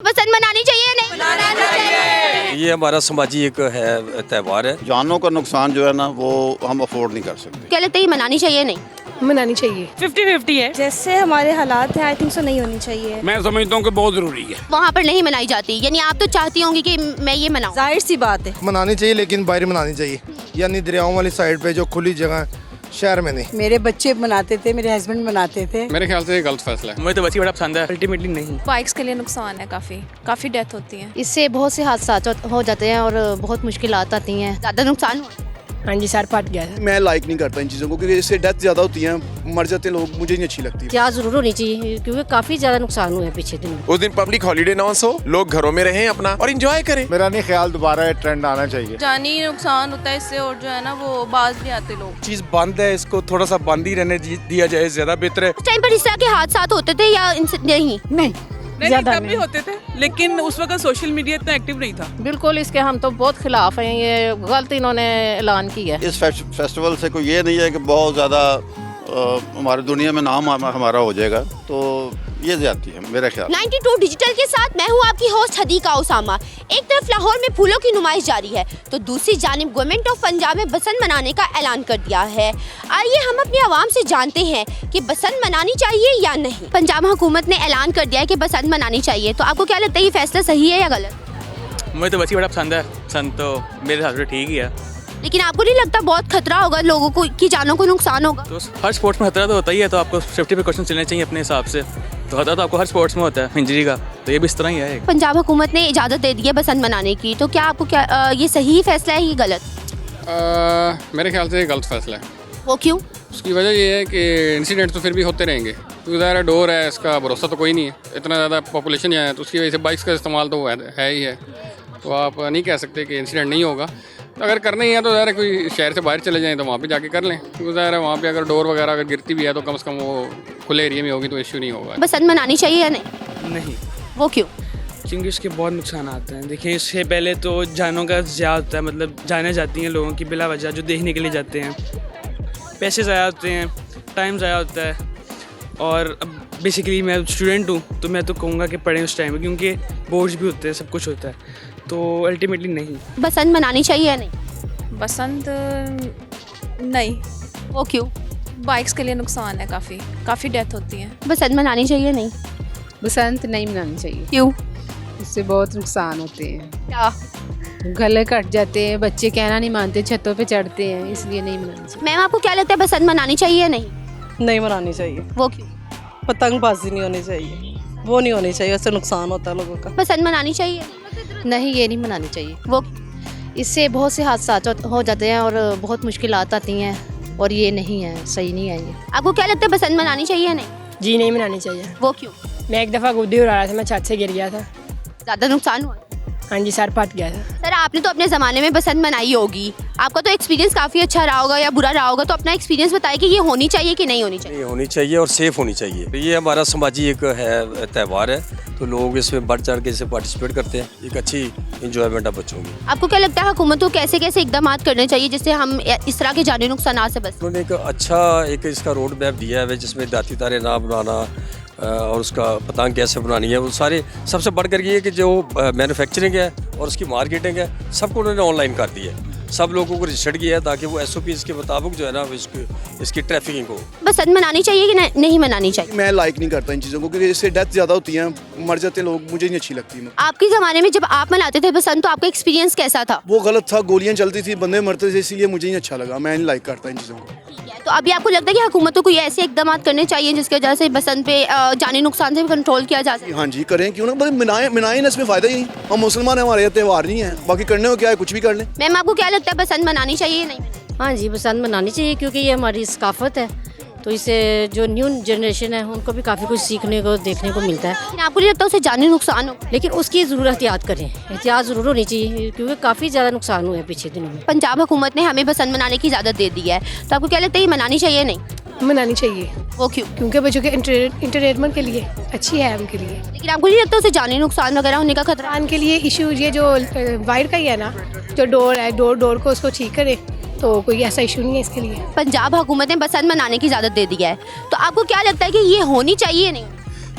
बसंत मनानी चाहिए या नहीं? मनाना चाहिए। ये हमारा समाजी एक है त्यौहार है। जानों का नुकसान जो है ना वो हम अफोर्ड नहीं कर सकते। क्या लगता है ये मनानी चाहिए या नहीं? मनानी चाहिए। 50-50 है। जैसे हमारे हालात हैं आई थिंक सो नहीं होनी चाहिए। मैं समझता हूँ कि बहुत ज़रूरी है। वहाँ पर नहीं मनाई जाती, यानी आप तो चाहती होंगी कि मैं ये मनाऊं। जाहिर सी बात है मनानी चाहिए लेकिन बाहर मनानी चाहिए, यानी दरियाओं वाली साइड पे जो खुली जगह है, शहर में नहीं। मेरे बच्चे बनाते थे, मेरे हस्बैंड बनाते थे। मेरे ख्याल से ये गलत फैसला है। मुझे तो बच्ची बड़ा पसंद है। अल्टीमेटली नहीं। बाइक्स के लिए नुकसान है, काफ़ी डेथ होती है। इससे बहुत से हादसा हो जाते हैं और बहुत मुश्किलात आती हैं। ज्यादा नुकसान हुआ? हाँ जी, सर फट गया था। मैं लाइक नहीं करता इन चीज़ों को क्योंकि इससे डेथ ज़्यादा होती है, मर जाते लोग, मुझे नहीं अच्छी लगती। एहतियात जरूर होनी चाहिए क्योंकि काफ़ी ज़्यादा नुकसान हुए हैं पिछले दिनों। उस दिन पब्लिक हॉलीडे ना हो, लोग घरों में रहें अपना और एंजॉय करें। मेरा नहीं ख्याल दोबारा ये ट्रेंड आना चाहिए। जानी नुकसान होता है इससे, और जो है ना वो बाज भी आते लोग। चीज़ बंद है, इसको थोड़ा सा बंद ही रहने दिया जाए, ज़्यादा बेहतर है। उस टाइम पर इस तरह के हादसा होते थे या नहीं? नहीं ज्यादा तब भी होते थे, लेकिन उस वक्त सोशल मीडिया इतना एक्टिव नहीं था। बिल्कुल, इसके हम तो बहुत खिलाफ हैं। ये गलत इन्होंने ऐलान किया है। इस फेस्टिवल से कोई ये नहीं है कि बहुत ज़्यादा हमारी दुनिया में नाम हमारा हो जाएगा, तो ये ज्यादती है मेरा ख्याल। 92 डिजिटल के साथ मैं हूँ आपकी होस्ट हदीका उसामा। एक तरफ लाहौर में फूलों की नुमाइश जारी है तो दूसरी जानिब गवर्नमेंट ऑफ पंजाब में बसंत मनाने का ऐलान कर दिया है। आइए हम अपनी आवाम से जानते हैं कि बसंत मनानी चाहिए या नहीं। पंजाब हुकूमत ने ऐलान कर दिया है कि बसंत मनानी चाहिए, तो आपको क्या लगता है ये फैसला सही है या गलत? मुझे तो बच्ची बड़ा पसंद है। पसंद तो मेरे हिसाब से ठीक ही है। लेकिन आपको नहीं लगता बहुत खतरा होगा, लोगों को की जानों को नुकसान होगा? तो हर स्पोर्ट्स में खतरा तो होता ही है, तो आपको सेफ्टी प्रिकॉशंस लेने चाहिए अपने हिसाब से। तो खतरा तो आपको हर स्पोर्ट्स में होता है इंजरी का, तो ये भी इस तरह ही है। पंजाब हुकूमत ने इजाज़त दे दी है बसंत मनाने की, तो क्या आपको ये सही फैसला है या गलत? मेरे ख्याल से ये गलत फैसला है। वो क्यों? उसकी वजह ये है कि इंसिडेंट तो फिर भी होते रहेंगे, क्योंकि ज़ाहिर डोर है, इसका भरोसा तो कोई नहीं है। इतना ज़्यादा पॉपुलेशन है तो उसकी वजह से बाइक्स का इस्तेमाल तो है ही है, तो आप नहीं कह सकते कि इंसिडेंट नहीं होगा। तो अगर करना ही है तो ज़ाहिर कोई शहर से बाहर चले जाएँ तो वहाँ पे जाके कर लें, क्योंकि ज़ाहिर है वहाँ पे अगर डोर वगैरह अगर गिरती भी है तो कम से कम वो खुले एरिया में होगी तो इश्यू नहीं होगा। बसंत मनानी चाहिए या नहीं? नहीं। वो क्यों? क्योंकि उसके बहुत नुकसान आते हैं। देखिए, इससे पहले तो जानों का ज़्यादा होता है, मतलब जाने जाती हैं लोगों की बिला वजह, जो देखने के लिए जाते हैं। पैसे ज़ाया होते हैं, टाइम ज़ाया होता है। और अब बेसिकली मैं स्टूडेंट हूँ तो मैं तो कहूँगा कि पढ़ें उस टाइम में, क्योंकि बोर्ड्स भी होते हैं, सब कुछ होता है। तो अल्टीमेटली नहीं। बसंत मनानी चाहिए या नहीं? बसंत नहीं। वो क्यों? बाइक्स के लिए नुकसान है, काफ़ी डेथ होती है। बसंत मनानी चाहिए या नहीं? बसंत नहीं मनानी चाहिए। क्यों? इससे बहुत नुकसान होते हैं। क्या? गले कट जाते हैं, बच्चे कहना नहीं मानते, छतों पे चढ़ते हैं, इसलिए नहीं मनानी चाहिए। मैम आपको क्या लगता है बसंत मनानी चाहिए या नहीं? नहीं मनानी चाहिए। वो क्यों? पतंगबाजी नहीं होनी चाहिए, वो नहीं होनी चाहिए, उससे नुकसान होता है लोगों का। बसंत मनानी चाहिए? नहीं, ये नहीं मनानी चाहिए। वो इससे बहुत से हादसा हो जाते हैं और बहुत मुश्किलात आती हैं और ये नहीं है, सही नहीं है ये। आपको क्या लगता है बसंत मनानी चाहिए या नहीं? जी नहीं मनानी चाहिए। वो क्यों? मैं एक दफ़ा गुड्डी उड़ा रहा था, मैं छत से गिर गया था। ज़्यादा नुकसान हुआ? हाँ जी, सर फट गया था। सर आपने तो अपने ज़माने में बसंत मनाई होगी, आपका तो एक्सपीरियंस काफ़ी अच्छा रहा होगा या बुरा रहा होगा, तो अपना एक्सपीरियंस बताइए कि ये होनी चाहिए कि नहीं होनी चाहिए? नहीं होनी चाहिए और सेफ होनी चाहिए। ये हमारा समाजी एक है त्यौहार है, तो लोग इसमें बढ़ चढ़ के इसे पार्टिसिपेट करते हैं। एक अच्छी इंजॉयमेंट है बच्चों की। आपको क्या लगता है हुकूमत को कैसे कैसे इकदाम करने चाहिए जिससे हम इस तरह के जानी नुकसान से बच? उन्होंने एक अच्छा इसका रोड मैप दिया है जिसमें दाती तारे ना बनाना और उसका पतंग कैसे बनानी है, वो सारे सबसे बढ़ कर ये कि जो मैन्युफैक्चरिंग है और उसकी मार्केटिंग है सबको उन्होंने ऑनलाइन कर दिया है। सब लोगों को रजिस्टर्ड किया है ताकि वो SOPs के मुताबिक जो है ना इसकी ट्रैफिकिंग हो। बसंत मनानी चाहिए कि नहीं मनानी चाहिए? मैं लाइक नहीं करता इन चीज़ों को क्योंकि इससे डेथ ज़्यादा होती है, मर जाते लोग, मुझे नहीं अच्छी लगती। आपके ज़माने में जब आप मनाते थे बसंत तो आपका एक्सपीरियंस कैसा था? वो गलत था, गोलियाँ चलती थी, बंदे मरते थे, इसलिए मुझे नहीं अच्छा लगा। मैं नहीं लाइक करता इन चीज़ों को। तो अभी आपको लगता है कि हुकूमतों को ये ऐसे इकदाम करने चाहिए जिसकी वजह से बसंत पे जानी नुकसान से कंट्रोल किया जा सके? हाँ जी करें, क्यों ना, बस मनाए ना, इसमें फ़ायदा ही नहीं। हम मुसलमान हैं, हमारे त्यौहार नहीं है, बाकी करने को क्या है, कुछ भी कर लें। मैम आपको क्या लगता है बसंत मनानी चाहिए या नहीं? हाँ जी, बसंत मनानी चाहिए क्योंकि ये हमारी सकाफत है, तो इससे जो न्यू जनरेशन है उनको भी काफ़ी कुछ सीखने को देखने को मिलता है। लेकिन आपको नहीं लगता उसे जानी नुकसान हो? लेकिन उसकी ज़रूर एहतियात करें, एहतियात ज़रूर होनी चाहिए क्योंकि काफ़ी ज़्यादा नुकसान हुए हैं पिछले दिनों में। पंजाब हुकूमत ने हमें बसंत मनाने की इजाज़त दे दी है, तो आपको क्या लगता है ये मनानी चाहिए या नहीं? मनानी चाहिए। वो क्यों? क्योंकि बच्चों के इंटरटेनमेंट के लिए अच्छी है उनके लिए। लेकिन आपको नहीं लगता उसे जानी नुकसान वगैरह होने का खतरा? उनके लिए इशू ये जो वायर का ही है ना, जो डोर है, डोर को उसको ठीक करे तो कोई ऐसा इशू नहीं है इसके लिए। पंजाब हुकूमत ने बसंत मनाने की इजाज़त दे दी है, तो आपको क्या लगता है कि ये होनी चाहिए या नहीं?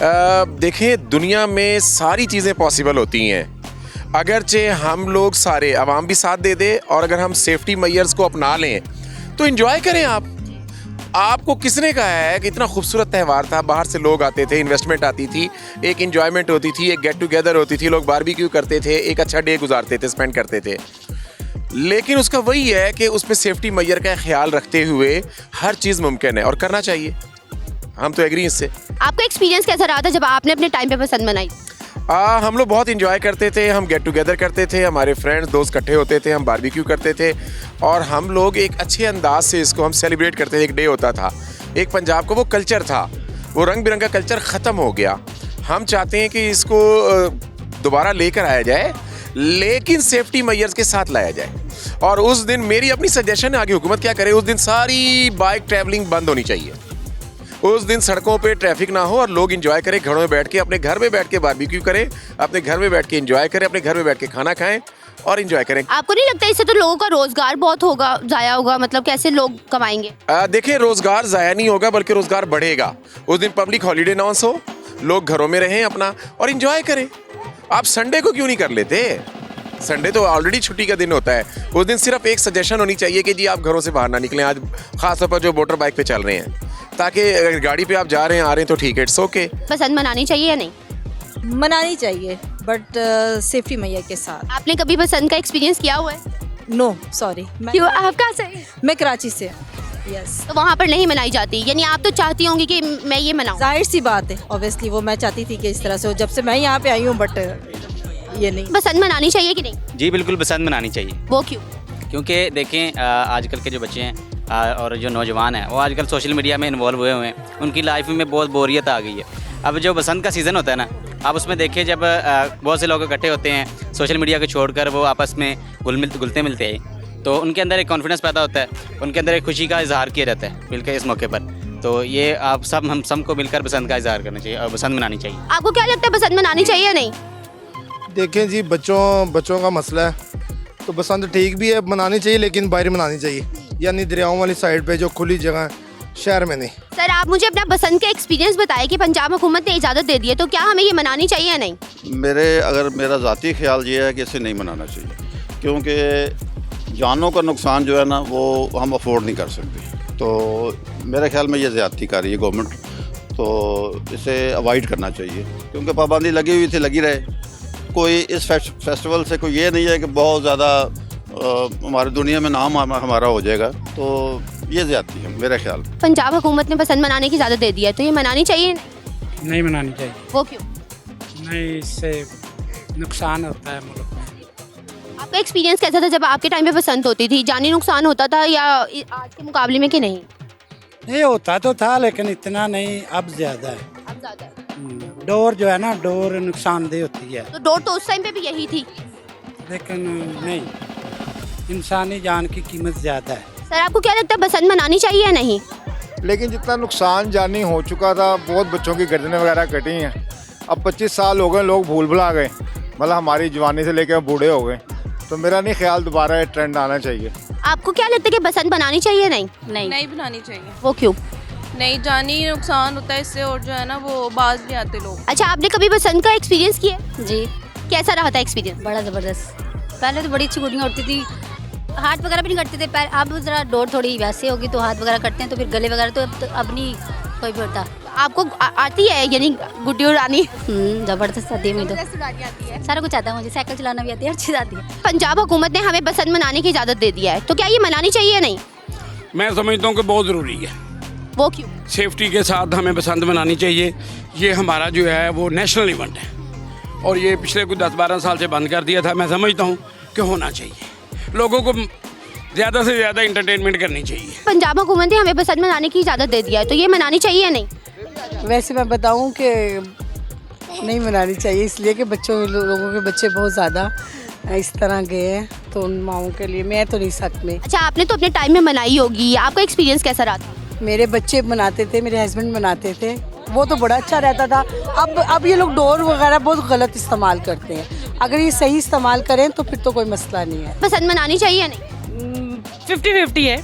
देखें, दुनिया में सारी चीज़ें पॉसिबल होती हैं अगरचे हम लोग सारे आवाम भी साथ दे दे, और अगर हम सेफ्टी मेजर्स को अपना लें तो एंजॉय करें। आपको किसने कहा है कि इतना खूबसूरत त्यौहार था, बाहर से लोग आते थे, इन्वेस्टमेंट आती थी, एक एंजॉयमेंट होती थी, एक गेट टुगेदर होती थी, लोग बारबेक्यू करते थे, एक अच्छा डे गुजारते थे, स्पेंड करते थे। लेकिन उसका वही है कि उसमें सेफ्टी मेजर का ख्याल रखते हुए हर चीज़ मुमकिन है और करना चाहिए। हम तो एग्री इससे। आपका एक्सपीरियंस कैसा रहा था जब आपने अपने टाइम पे पसंद मनाई? हम लोग बहुत इंजॉय करते थे, हम गेट टुगेदर करते थे, हमारे फ्रेंड्स दोस्त इकट्ठे होते थे, हम बारबेक्यू करते थे और हम लोग एक अच्छे अंदाज से इसको हम सेलिब्रेट करते थे। एक डे होता था, एक पंजाब का वो कल्चर था, वो रंग बिरंगा कल्चर ख़त्म हो गया। हम चाहते हैं कि इसको दोबारा लेकर आया जाए, लेकिन सेफ्टी मेजर्स के साथ लाया जाए। और उस दिन मेरी अपनी सजेशन है, आगे हुकूमत क्या करे, उस दिन सारी बाइक ट्रैवलिंग बंद होनी चाहिए। उस दिन सड़कों पे ट्रैफिक ना हो और लोग एंजॉय करें, घरों में बैठ के, अपने घर में बैठ के बारबेक्यू करें, अपने घर में बैठ के एंजॉय करें, अपने घर में बैठ के खाना खाएं और एंजॉय करें। आपको नहीं लगता इससे तो लोगों का रोजगार बहुत होगा, जाया होगा? मतलब कैसे लोग कमाएंगे? देखिए, रोजगार ज़ाया नहीं होगा बल्कि रोजगार बढ़ेगा। उस दिन पब्लिक हॉलीडे अनाउंस हो, लोग घरों में रहें अपना और एंजॉय करें। आप संडे को क्यों नहीं कर लेते? संडे तो ऑलरेडी छुट्टी का दिन होता है। उस दिन सिर्फ एक सजेशन होनी चाहिए कि जी आप घरों से बाहर ना निकलें, आज खासतौर पर जो मोटर बाइक पे चल रहे हैं, ताकि अगर गाड़ी पे आप जा रहे हैं आ रहे हैं तो ठीक है, इट्स ओके। पसंद मनानी चाहिए या नहीं? मनानी चाहिए, बट सेफ्टी मैया के साथ। आपने कभी पसंद का एक्सपीरियंस किया हुआ है? No sorry. क्यों? आप कहाँ से? मैं कराची से। यस। तो वहाँ पर नहीं मनाई जाती, यानी आप तो चाहती होंगी कि मैं ये मनाऊं? जाहिर सी बात है, ऑब्वियसली वो मैं चाहती थी कि इस तरह से हो, जब से मैं यहाँ पे आई हूँ, बट ये नहीं। पसंद मनानी चाहिए कि नहीं? जी बिल्कुल पसंद मनानी चाहिए। वो क्यों? क्योंकि देखें, आजकल के जो बच्चे हैं और जो नौजवान हैं, वो आजकल सोशल मीडिया में इन्वॉल्व हुए हैं, उनकी लाइफ में बहुत बोरियत आ गई है। अब जो बसंत का सीज़न होता है ना, आप उसमें देखिए जब बहुत से लोग इकट्ठे होते हैं, सोशल मीडिया को छोड़कर वो आपस में घुलते मिलते हैं, तो उनके अंदर एक कॉन्फिडेंस पैदा होता है, उनके अंदर एक खुशी का इजहार किया जाता है मिलकर इस मौके पर। तो ये आप हम सबको मिलकर पसंद का इजहार करना चाहिए और पसंद मनानी चाहिए। आपको क्या लगता है पसंद मनानी चाहिए या नहीं? देखें जी, बच्चों का मसला है तो पसंद ठीक भी है, मनानी चाहिए, लेकिन बाहर मनानी चाहिए, यानी दरियाओं वाली साइड पे जो खुली जगह है, शहर में नहीं। सर, आप मुझे अपना पसंद का एक्सपीरियंस बताएं कि पंजाब हुकूमत ने इजाज़त दे दी है, तो क्या हमें ये मनानी चाहिए या नहीं? मेरा ज़ाती ख्याल ये है कि इसे नहीं मनाना चाहिए, क्योंकि जानों का नुकसान जो है ना वो हम अफोर्ड नहीं कर सकते। तो मेरे ख्याल में ये ज़्यादती कर रही है गवर्नमेंट, तो इसे अवॉइड करना चाहिए, क्योंकि पाबंदी लगी हुई थी, लगी रहे। कोई इस फेस्टिवल से कोई ये नहीं है कि बहुत ज़्यादा हमारी दुनिया में नाम हमारा हो जाएगा, तो ये ज़्यादती है मेरा ख्याल। पंजाब हुकूमत ने पसंद मनाने की इजाज़त दे दी है, तो ये मनानी चाहिए? नहीं मनानी चाहिए। वो क्यों? नहीं, इससे नुकसान होता है मुल्क में। आपका एक्सपीरियंस कैसा था जब आपके टाइम पे पसंद होती थी? जानी नुकसान होता था या आज के मुकाबले में कि नहीं? ये होता तो था लेकिन इतना नहीं, अब ज़्यादा है। अब ज़्यादा है। डोर जो है ना, डोर नुकसानदेह होती है। तो डोर तो उस टाइम पे भी यही थी, लेकिन नहीं, इंसानी जान की कीमत ज़्यादा है। सर, आपको क्या लगता है पसंद मनानी चाहिए या नहीं? लेकिन जितना नुकसान जानी हो चुका था, बहुत बच्चों की गर्दनें वगैरह कटी हैं। अब 25 साल हो गए, लोग भूल भुला गए, मतलब हमारी जवानी से लेकर बूढ़े हो गए, तो मेरा नहीं ख्याल दोबारा ये ट्रेंड आना चाहिए। आपको क्या लगता है कि पसंद बनानी चाहिए या नहीं? नहीं बनानी चाहिए। वो क्यों? नहीं, जानी नुकसान होता है इससे, और जो है ना वो बाज भी आते लोग। अच्छा, आपने कभी पसंद का एक्सपीरियंस किया? जी। कैसा रहा था एक्सपीरियंस? बड़ा ज़बरदस्त। पहले तो बड़ी अच्छी गुड़ियाँ उड़ती थी, हाथ वगैरह भी नहीं कटते थे पैर। अब ज़रा डोर थोड़ी वैसे होगी तो हाथ वगैरह कटते हैं, तो फिर गले वगैरह तो अब नहीं कोई भी होता। आपको आती है यानी गुड्डी उड़ानी? ज़बरदस्त आती है मुझे तो, सारा कुछ आता है मुझे, साइकिल चलाना भी आती है, हर चीज़ आती है। पंजाब हुकूमत ने हमें पसंद मनाने की इजाज़त दे दिया है, तो क्या ये मनानी चाहिए या नहीं? मैं समझता हूँ कि बहुत ज़रूरी है। वो क्यों? सेफ्टी के साथ हमें पसंद मनानी चाहिए। ये हमारा जो है वो नेशनल इवेंट है और ये पिछले कुछ 10-12 साल से बंद कर दिया था। मैं समझता हूँ कि होना चाहिए, लोगों को ज़्यादा से ज़्यादा इंटरटेनमेंट करनी चाहिए। पंजाब हुकूमत ने हमें पसंद मनाने की इजाज़त दे दिया है, तो ये मनानी चाहिए या नहीं? वैसे मैं बताऊँ कि नहीं मनानी चाहिए, इसलिए कि लोगों के बच्चे बहुत ज़्यादा इस तरह गए हैं, तो उन माओं के लिए मैं तो नहीं सकती में। अच्छा, आपने तो अपने टाइम में मनाई होगी, आपका एक्सपीरियंस कैसा रहा था? मेरे बच्चे बनाते थे, मेरे हस्बैंड बनाते थे, वो तो बड़ा अच्छा रहता था। अब ये लोग डोर वगैरह बहुत गलत इस्तेमाल करते हैं। अगर ये सही इस्तेमाल करें तो फिर तो कोई मसला नहीं है। पसंद मनानी चाहिए या नहीं? 50-50 है,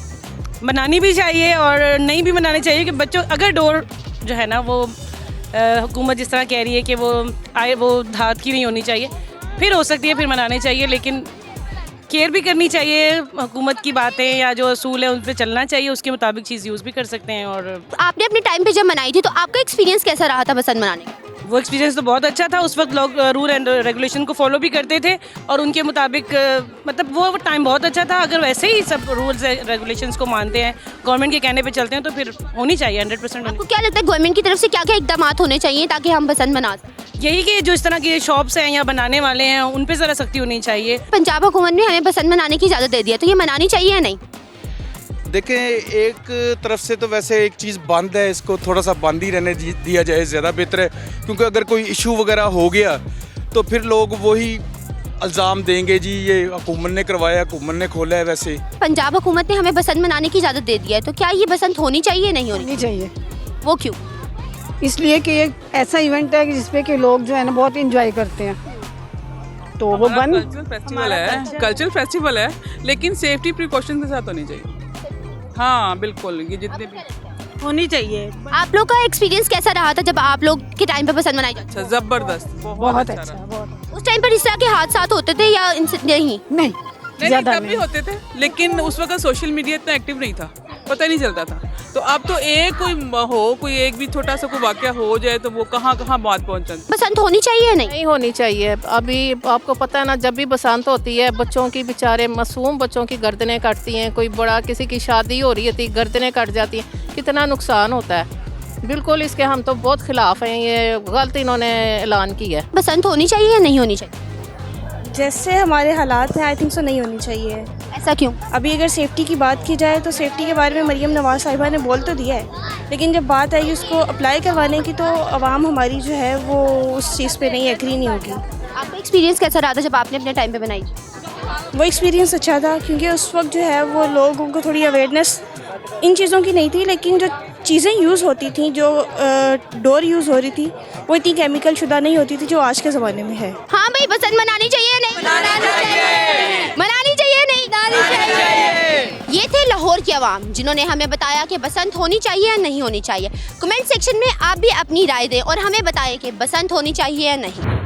बनानी भी चाहिए और नहीं भी मनानी चाहिए। कि बच्चों अगर डोर जो है ना वो हुकूमत जिस तरह कह रही है कि वो धात की नहीं होनी चाहिए, फिर हो सकती है, फिर मनाने चाहिए, लेकिन केयर भी करनी चाहिए। हुकूमत की बातें या जो असूल है उन पर चलना चाहिए, उसके मुताबिक चीज़ यूज़ भी कर सकते हैं। और आपने अपने टाइम पे जब मनाई थी तो आपका एक्सपीरियंस कैसा रहा था बसंत मनाने का? वो एक्सपीरियंस तो बहुत अच्छा था। उस वक्त लोग रूल एंड रेगुलेशन को फॉलो भी करते थे और उनके मुताबिक मतलब वो टाइम बहुत अच्छा था। अगर वैसे ही सब रूल्स रेगुलेशंस को मानते हैं, गवर्नमेंट के कहने पे चलते हैं, तो फिर होनी चाहिए 100%। आपको क्या लगता है गवर्नमेंट की तरफ से क्या क्या इकदाम होने चाहिए ताकि हम बसंत मना सकें? यही कि जो इस तरह की शॉप्स हैं या बनाने वाले हैं उन पे ज़रा सख्ती होनी चाहिए। पंजाब हुकूमत ने हमें बसंत मनाने की इजाज़त दे दी है, तो ये मनानी चाहिए या नहीं? देखें, एक तरफ से तो वैसे एक चीज़ बंद है, इसको थोड़ा सा बंद ही रहने दिया जाए, ज़्यादा बेहतर है। क्योंकि अगर कोई इशू वगैरह हो गया तो फिर लोग वही इल्ज़ाम देंगे, जी ये हुकूमत ने करवाया, हुकूमत ने खोला है। वैसे पंजाब हुकूमत ने हमें बसंत मनाने की इजाज़त दे दी है, तो क्या ये बसंत होनी चाहिए नहीं होनी चाहिए? वो क्यों? इसलिए कि एक ऐसा इवेंट है कि जिसपे कि लोग जो है ना बहुत इंजॉय करते हैं, तो वो कल्चरल फेस्टिवल है, लेकिन सेफ्टी प्रिकॉशन के साथ होनी चाहिए। हाँ बिल्कुल, ये जितने भी होनी चाहिए। आप लोग का एक्सपीरियंस कैसा रहा था जब आप लोग के टाइम पे बसंत मनाई जाती? अच्छा, ज़बरदस्त, बहुत अच्छा, बहुत। उस टाइम पर इस तरह के हादसात होते थे या नहीं? नहीं, तब भी होते थे, लेकिन उस वक्त सोशल मीडिया इतना एक्टिव नहीं था, पता नहीं चलता था। तो अब तो कोई एक भी छोटा सा कोई वाकया हो जाए तो वो कहाँ बात पहुँच जाती। बसंत होनी चाहिए या नहीं होनी चाहिए? अभी आपको पता है ना, जब भी बसंत होती है बच्चों की, बेचारे मासूम बच्चों की गर्दनें कटती हैं, कोई बड़ा किसी की शादी हो रही होती, गर्दनें कट जाती हैं, कितना नुकसान होता है। बिल्कुल इसके हम तो बहुत खिलाफ हैं, ये गलत इन्होंने ऐलान किया है। बसंत होनी चाहिए या नहीं होनी चाहिए? जैसे हमारे हालात हैं, आई थिंक सो नहीं होनी चाहिए। ऐसा क्यों? अभी अगर सेफ्टी की बात की जाए तो सेफ्टी के बारे में मरीम नवाज़ साहिबा ने बोल तो दिया है, लेकिन जब बात आई उसको अप्लाई करवाने की तो आवाम हमारी जो है वो उस चीज़ पे नहीं एग्री नहीं होगी। आपका एक्सपीरियंस कैसा रहा था जब आपने अपने टाइम पे बनाई? वो एक्सपीरियंस अच्छा था, क्योंकि उस वक्त जो है वो लोगों को थोड़ी अवेयरनेस इन चीज़ों की नहीं थी, लेकिन जो चीज़ें यूज़ होती थी, जो डोर यूज़ हो रही थी, वो इतनी केमिकल शुदा नहीं होती थी जो आज के ज़माने में है। हाँ भाई, बसंत मनानी चाहिए या नहीं? मनानी चाहिए नहीं? ये थे लाहौर की आवाम जिन्होंने हमें बताया कि बसंत होनी चाहिए या नहीं होनी चाहिए। कमेंट सेक्शन में आप भी अपनी राय दें और हमें बताएं कि बसंत होनी चाहिए या नहीं।